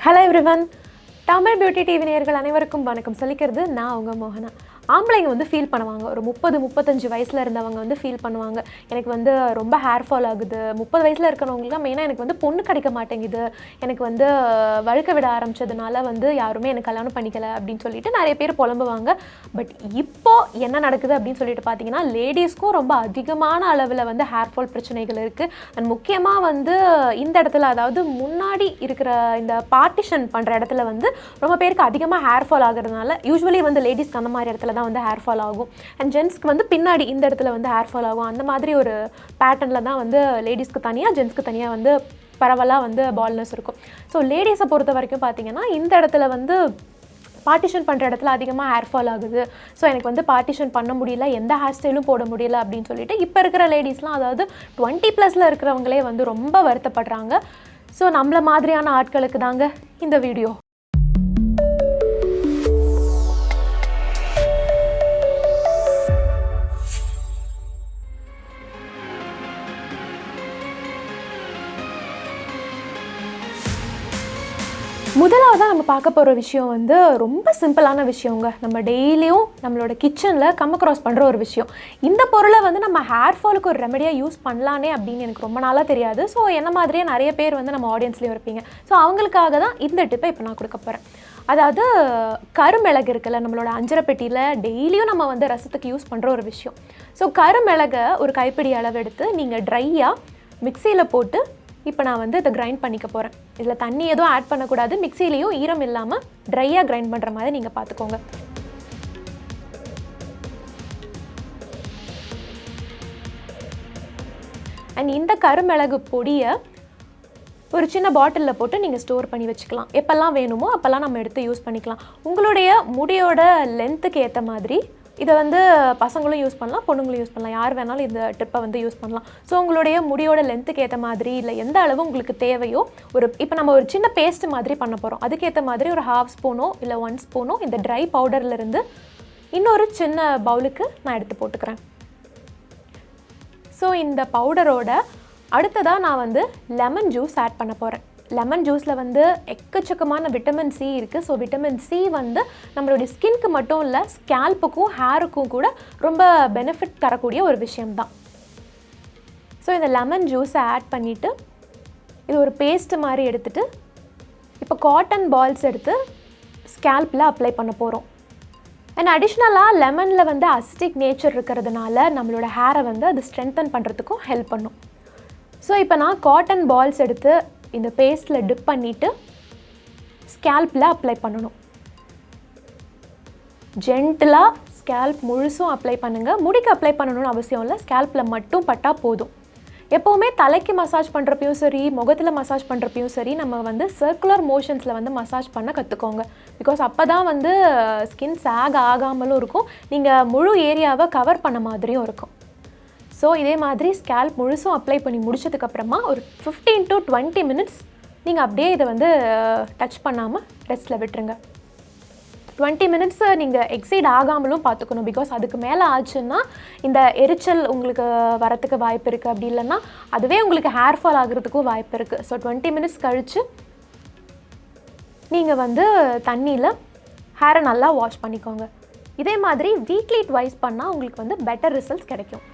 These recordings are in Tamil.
Hello everyone. Tamil beauty TV நேயர்கள் அனைவருக்கும் வணக்கம். சொல்லிக்கிறது நான் உங்க மோகனா. ஆம்பளைங்க வந்து ஃபீல் பண்ணுவாங்க. ஒரு 30-35 வயசுல இருந்தவங்க வந்து ஃபீல் பண்ணுவாங்க. எனக்கு வந்து ரொம்ப ஹேர் ஃபால் ஆகுது. 30 வயசுல இருக்கிறவங்களுக்கு மெயினா எனக்கு வந்து பொண்ணு கிடைக்க மாட்டேங்குது. எனக்கு வந்து வழுக்க விட ஆரம்பிச்சதுனால வந்து யாருமே எனக்கு கல்யாணம் பண்ணிக்கல அப்படின்னு சொல்லிட்டு நிறைய பேர் புலம்புவாங்க. பட் இப்போ என்ன நடக்குது அப்படின்னு சொல்லிட்டு பார்த்தீங்கன்னா லேடிஸ்க்கும் ரொம்ப அதிகமான அளவில் வந்து ஹேர் ஃபால் பிரச்சனைகள் இருக்குது. அண்ட் முக்கியமாக வந்து இந்த இடத்துல அதாவது முன்னாடி இருக்கிற இந்த பார்ட்டிஷன் பண்ணுற இடத்துல வந்து ரொம்ப பேருக்கு அதிகமாக ஹேர் ஃபால் ஆகுறதுனால யூஸ்வலி வந்து லேடிஸ்க்கு அந்த மாதிரி இடத்துல தான் வந்து ஹேர் ஃபால் ஆகும். அண்ட் ஜென்ஸ்க்கு வந்து பின்னாடி இந்த இடத்துல வந்து ஹேர் ஃபால் ஆகும். அந்த மாதிரி ஒரு பேட்டர்னில் தான் வந்து லேடிஸ்க்கு தனியாக ஜென்ஸ்க்கு தனியாக வந்து பரவலாக வந்து பால்னஸ் இருக்கும். ஸோ லேடிஸை பொறுத்த வரைக்கும் பார்த்தீங்கன்னா இந்த இடத்துல வந்து பார்ட்டிஷன் பண்ணுற இடத்துல அதிகமாக ஹேர் ஃபால் ஆகுது. ஸோ எனக்கு வந்து பார்ட்டிஷன் பண்ண முடியல, எந்த ஹேர் ஸ்டைலும் போட முடியல அப்படின்னு சொல்லிட்டு இப்போ இருக்கிற லேடிஸ்லாம் அதாவது 20+ இருக்கிறவங்களே வந்து ரொம்ப வருத்தப்படுறாங்க. ஸோ நம்மள மாதிரியான ஆட்களுக்கு தாங்க இந்த வீடியோ. முதலாவதாக நம்ம பார்க்க போகிற விஷயம் வந்து ரொம்ப சிம்பிளான விஷயங்க. நம்ம டெய்லியும் நம்மளோட கிச்சனில் கம் அக்ராஸ் பண்ணுற ஒரு விஷயம். இந்த பொருளை வந்து நம்ம ஹேர் ஃபாலுக்கு ஒரு ரெமெடியாக யூஸ் பண்ணலானே அப்படின்னு எனக்கு ரொம்ப நாளாக தெரியாது. ஸோ என்ன மாதிரியே நிறைய பேர் வந்து நம்ம ஆடியன்ஸ்லேயும் இருப்பீங்க. ஸோ அவங்களுக்காக தான் இந்த டிப்பை இப்போ நான் கொடுக்க போகிறேன். அதாவது கருமிளகு இருக்குல்ல, நம்மளோட அஞ்சரை பெட்டியில் டெய்லியும் நம்ம வந்து ரசத்துக்கு யூஸ் பண்ணுற ஒரு விஷயம். ஸோ கருமிளகை ஒரு கைப்பிடி அளவு எடுத்து நீங்கள் ட்ரையாக மிக்சியில் போட்டு இப்போ நான் வந்து இதை கிரைண்ட் பண்ணிக்க போகிறேன். இதில் தண்ணி எதுவும் ஆட் பண்ணக்கூடாது. மிக்சிலையும் ஈரம் இல்லாமல் ட்ரையாக கிரைண்ட் பண்ணுற மாதிரி நீங்கள் பார்த்துக்கோங்க. அண்ட் இந்த கருமிளகு பொடியை ஒரு சின்ன பாட்டிலில் போட்டு நீங்கள் ஸ்டோர் பண்ணி வச்சுக்கலாம். எப்போல்லாம் வேணுமோ அப்போல்லாம் நம்ம எடுத்து யூஸ் பண்ணிக்கலாம். உங்களுடைய முடியோட லென்த்துக்கு ஏற்ற மாதிரி இதை வந்து பசங்களும் யூஸ் பண்ணலாம், பொண்ணுங்களும் யூஸ் பண்ணலாம். யார் வேணாலும் இந்த ட்ரிப்பை வந்து யூஸ் பண்ணலாம். ஸோ உங்களுடைய முடியோட லென்த்துக்கு ஏற்ற மாதிரி இல்லை எந்த அளவு உங்களுக்கு தேவையோ இப்போ நம்ம ஒரு சின்ன பேஸ்ட் மாதிரி பண்ண போகிறோம். அதுக்கேற்ற மாதிரி ஒரு 1/2 ஸ்பூனோ இல்லை 1 ஸ்பூனோ இந்த ட்ரை பவுடர்லேருந்து இன்னொரு சின்ன பவுலுக்கு நான் எடுத்து போட்டுக்கிறேன். ஸோ இந்த பவுடரோட அடுத்ததாக நான் வந்து லெமன் ஜூஸ் ஆட் பண்ண போகிறேன். லெமன் ஜூஸில் வந்து எக்கச்சக்கமான விட்டமின் சி இருக்குது. ஸோ விட்டமின் சி வந்து நம்மளுடைய ஸ்கின்க்கு மட்டும் இல்லை, ஸ்கேல்ப்புக்கும் ஹேருக்கும் கூட ரொம்ப பெனிஃபிட் தரக்கூடிய ஒரு விஷயம்தான். ஸோ இந்த லெமன் ஜூஸை ஆட் பண்ணிவிட்டு இது ஒரு பேஸ்ட்டு மாதிரி எடுத்துகிட்டு இப்போ காட்டன் பால்ஸ் எடுத்து ஸ்கேல்ப்பில் அப்ளை பண்ண போகிறோம். அண்ட் அடிஷ்னலாக லெமனில் வந்து அசிட்டிக் நேச்சர் இருக்கிறதுனால நம்மளோட ஹேரை வந்து அது ஸ்ட்ரென்தன் பண்ணுறதுக்கும் ஹெல்ப் பண்ணும். ஸோ இப்போ நான் காட்டன் பால்ஸ் எடுத்து இந்த பேஸ்ட்டில் டிப் பண்ணிவிட்டு ஸ்கேல்ப்பில் அப்ளை பண்ணணும். ஜென்டிலாக ஸ்கேல்ப் முழுசும் அப்ளை பண்ணுங்கள். முடிக்கு அப்ளை பண்ணணும்னு அவசியம் இல்லை, ஸ்கேல்ப்பில் மட்டும் பட்டால் போதும். எப்போவுமே தலைக்கு மசாஜ் பண்ணுறப்பையும் சரி, முகத்தில் மசாஜ் பண்ணுறப்பையும் சரி, நம்ம வந்து சர்க்குலர் மோஷன்ஸில் வந்து மசாஜ் பண்ண கற்றுக்கோங்க. பிகாஸ் அப்போ தான் வந்து ஸ்கின் சேக் ஆகாமலும் இருக்கும், நீங்கள் முழு ஏரியாவை கவர் பண்ண மாதிரியும் இருக்கும். ஸோ இதே மாதிரி ஸ்கேல்ப் முழுசும் அப்ளை பண்ணி முடிச்சதுக்கப்புறமா ஒரு 15 to 20 மினிட்ஸ் நீங்கள் அப்படியே இதை வந்து டச் பண்ணாமல் ரெஸ்ட்டில் விட்டுருங்க. 20 மினிட்ஸ் நீங்கள் எக்ஸீட் ஆகாமலும் பார்த்துக்கணும். பிகாஸ் அதுக்கு மேலே ஆச்சுன்னா இந்த எரிச்சல் உங்களுக்கு வரத்துக்கு வாய்ப்பு இருக்குது. அப்படி இல்லைன்னா அதுவே உங்களுக்கு ஹேர் ஃபால் ஆகிறதுக்கும் வாய்ப்பு இருக்குது. ஸோ 20 மினிட்ஸ் கழித்து நீங்கள் வந்து தண்ணியில் ஹேரை நல்லா வாஷ் பண்ணிக்கோங்க. இதே மாதிரி வீக்லி 2 பண்ணால் உங்களுக்கு வந்து பெட்டர் ரிசல்ட்ஸ் கிடைக்கும்.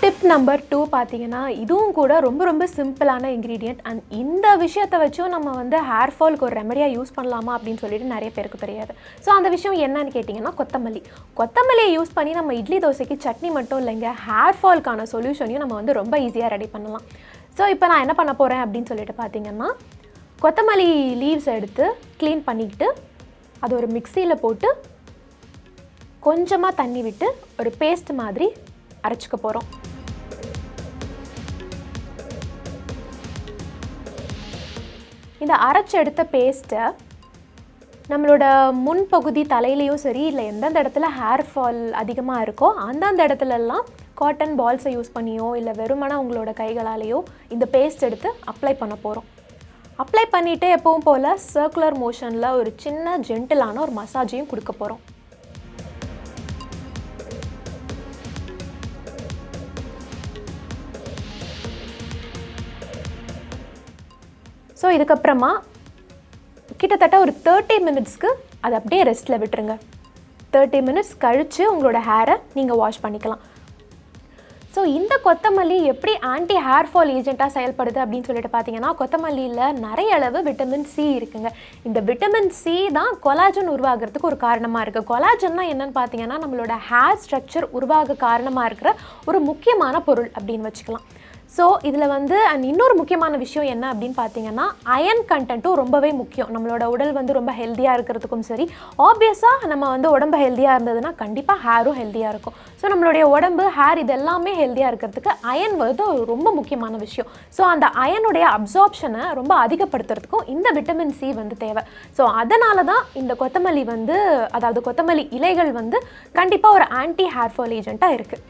டிப் நம்பர் 2 பார்த்தீங்கன்னா இதுவும் கூட ரொம்ப ரொம்ப சிம்பிளான இன்க்ரீடியன்ட். அண்ட் இந்த விஷயத்தை வச்சும் நம்ம வந்து ஹேர் ஃபாலுக்கு ஒரு ரெமடியாக யூஸ் பண்ணலாமா அப்படின்னு சொல்லிட்டு நிறைய பேருக்கு தெரியாது. ஸோ அந்த விஷயம் என்னன்னு கேட்டிங்கன்னா கொத்தமல்லியை யூஸ் பண்ணி நம்ம இட்லி தோசைக்கு சட்னி மட்டும் இல்லைங்க, ஹேர் ஃபாலுக்கான சொல்யூஷனையும் நம்ம வந்து ரொம்ப ஈஸியாக ரெடி பண்ணலாம். ஸோ இப்போ நான் என்ன பண்ண போகிறேன் அப்படின்னு சொல்லிட்டு பார்த்தீங்கன்னா கொத்தமல்லி லீவ்ஸ் எடுத்து க்ளீன் பண்ணிக்கிட்டு அது ஒரு மிக்சியில் போட்டு கொஞ்சமாக தண்ணி விட்டு ஒரு பேஸ்ட் மாதிரி அரைச்சிக்க போகிறோம். இந்த அரைச்சி எடுத்த பேஸ்ட்டை நம்மளோட முன்பகுதி தலையிலையும் சரி இல்லை எந்தெந்த இடத்துல ஹேர் ஃபால் அதிகமாக இருக்கோ அந்தந்த இடத்துலலாம் காட்டன் பால்ஸை யூஸ் பண்ணியோ இல்லை வெறுமனே உங்களோட கைகளாலேயோ இந்த பேஸ்ட் எடுத்து அப்ளை பண்ண போகிறோம். அப்ளை பண்ணிவிட்டு எப்பவும் போல் சர்க்குலர் மோஷனில் ஒரு சின்ன ஜென்டிலான ஒரு மசாஜையும் கொடுக்க போகிறோம். ஸோ இதுக்கப்புறமா கிட்டத்தட்ட ஒரு 30 மினிட்ஸ்க்கு அதை அப்படியே ரெஸ்ட்டில் விட்டுருங்க. 30 மினிட்ஸ் கழித்து உங்களோட ஹேரை நீங்கள் வாஷ் பண்ணிக்கலாம். ஸோ இந்த கொத்தமல்லி எப்படி ஆன்டி ஹேர் ஃபால் ஏஜென்ட்டாக செயல்படுது அப்படின்னு சொல்லிட்டு பார்த்தீங்கன்னா, கொத்தமல்லியில் நிறைய அளவு விட்டமின் சி இருக்குங்க. இந்த விட்டமின் சி தான் கொலாஜன் உருவாகிறதுக்கு ஒரு காரணமாக இருக்குது. கொலாஜன்னா என்னென்னு பார்த்தீங்கன்னா, நம்மளோட ஹேர் ஸ்ட்ரக்சர் உருவாக காரணமாக இருக்கிற ஒரு முக்கியமான பொருள் அப்படின்னு வச்சுக்கலாம். ஸோ இதில் வந்து இன்னொரு முக்கியமான விஷயம் என்ன அப்படின்னு பார்த்தீங்கன்னா, அயன் கண்டென்ட்டும் ரொம்பவே முக்கியம். நம்மளோட உடல் வந்து ரொம்ப ஹெல்த்தியாக இருக்கிறதுக்கும் சரி, ஆப்வியஸாக நம்ம வந்து உடம்பு ஹெல்த்தியாக இருந்ததுன்னா கண்டிப்பாக ஹேரும் ஹெல்த்தியாக இருக்கும். ஸோ நம்மளுடைய உடம்பு, ஹேர் இது எல்லாமே ஹெல்த்தியாக இருக்கிறதுக்கு அயன் வந்து ரொம்ப முக்கியமான விஷயம். ஸோ அந்த அயனுடைய அப்சார்ப்ஷனை ரொம்ப அதிகப்படுத்துறதுக்கும் இந்த விட்டமின் சி வந்து தேவை. ஸோ அதனால தான் இந்த கொத்தமல்லி வந்து, அதாவது கொத்தமல்லி இலைகள் வந்து கண்டிப்பாக ஒரு ஆன்டி ஹேர் ஃபால் ஏஜென்ட்டாக இருக்குது.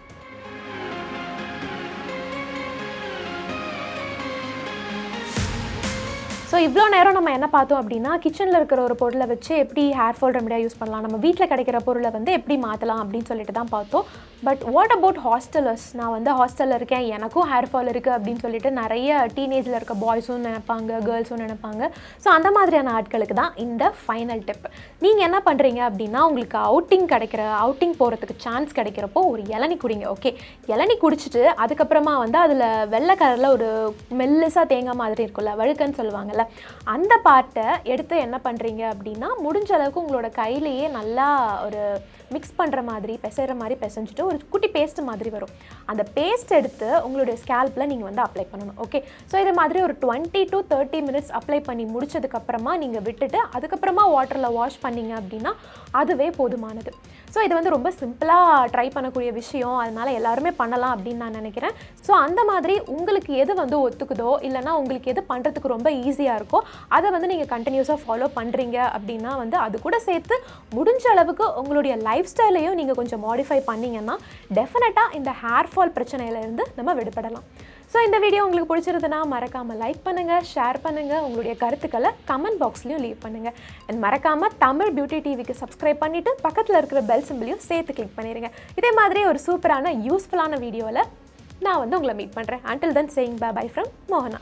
ஸோ இவ்வளோ நேரம் நம்ம என்ன பார்த்தோம் அப்படின்னா, கிச்சனில் இருக்கிற ஒரு பொருளை வச்சு எப்படி ஹேர் ஃபால் ரெமடியாக யூஸ் பண்ணலாம், நம்ம வீட்டில் கிடைக்கிற பொருளை வந்து எப்படி மாற்றலாம் அப்படின்னு சொல்லிட்டு தான் பார்த்தோம். But what about hostellers? நான் வந்து ஹாஸ்டலில் இருக்கேன், எனக்கும் ஹேர் ஃபால் இருக்குது அப்படின்னு சொல்லிட்டு நிறைய டீனேஜில் இருக்க பாய்ஸும் நினைப்பாங்க, கேர்ள்ஸும் நினைப்பாங்க. ஸோ அந்த மாதிரியான ஆட்களுக்கு தான் இந்த ஃபைனல் டிப். நீங்கள் என்ன பண்ணுறீங்க அப்படின்னா, உங்களுக்கு அவுட்டிங் போகிறதுக்கு சான்ஸ் கிடைக்கிறப்போ ஒரு இளநீ குடிங்க. ஓகே, இளநீ குடிச்சிட்டு அதுக்கப்புறமா வந்து அதில் வெள்ளை கலரில் ஒரு மெல்லிசாக தேங்காய் மாதிரி இருக்கும்ல, வழுக்கன்னு சொல்லுவாங்கள்ல, அந்த பார்ட்டை எடுத்து என்ன பண்ணுறீங்க அப்படின்னா, முடிஞ்ச அளவுக்கு உங்களோட கையிலேயே நல்லா ஒரு மிக்ஸ் பண்ணுற மாதிரி, பிசைகிற மாதிரி பிசைஞ்சிட்டு ஒரு குட்டி பேஸ்ட் மாதிரி வரும். அந்த பேஸ்ட் எடுத்து உங்களுடைய ஸ்கேல்பில் நீங்கள் வந்து அப்ளை பண்ணணும். ஓகே, ஸோ இது மாதிரி ஒரு 20 to 30 மினிட்ஸ் அப்ளை பண்ணி முடிச்சதுக்கப்புறமா நீங்கள் விட்டுட்டு அதுக்கப்புறமா வாட்டரில் வாஷ் பண்ணிங்க அப்படின்னா அதுவே போதுமானது. ஸோ இது வந்து ரொம்ப சிம்பிளாக ட்ரை பண்ணக்கூடிய விஷயம், அதனால் எல்லாருமே பண்ணலாம் அப்படின்னு நான் நினைக்கிறேன். ஸோ அந்த மாதிரி உங்களுக்கு எது வந்து ஒத்துக்குதோ, இல்லைனா உங்களுக்கு எது பண்ணுறதுக்கு ரொம்ப ஈஸியாக இருக்கோ அதை வந்து நீங்கள் கண்டினியூஸாக ஃபாலோ பண்ணுறீங்க அப்படின்னா வந்து அது கூட சேர்த்து முடிஞ்ச அளவுக்கு உங்களுடைய லைஃப் ஸ்டைலையும் நீங்கள் கொஞ்சம் மாடிஃபை பண்ணிங்கன்னா டெஃபினட்டாக இந்த ஹேர் ஃபால் பிரச்சனையிலேருந்து நம்ம விடுபடலாம். ஸோ இந்த வீடியோ உங்களுக்கு பிடிச்சிருந்ததுன்னா மறக்காமல் லைக் பண்ணுங்கள், ஷேர் பண்ணுங்கள், உங்களுடைய கருத்துக்களை கமெண்ட் பாக்ஸ்லையும் லீவ் பண்ணுங்கள். அண்ட் மறக்காமல் தமிழ் பியூட்டி டிவிக்கு சப்ஸ்கிரைப் பண்ணிவிட்டு பக்கத்தில் இருக்கிற பெல் சிம்பிளையும் சேர்த்து கிளிக் பண்ணிடுங்க. இதே மாதிரி ஒரு சூப்பரான யூஸ்ஃபுல்லான வீடியோவில் நான் வந்து உங்களை மீட் பண்ணுறேன். Until then, saying bye-bye from Mohana.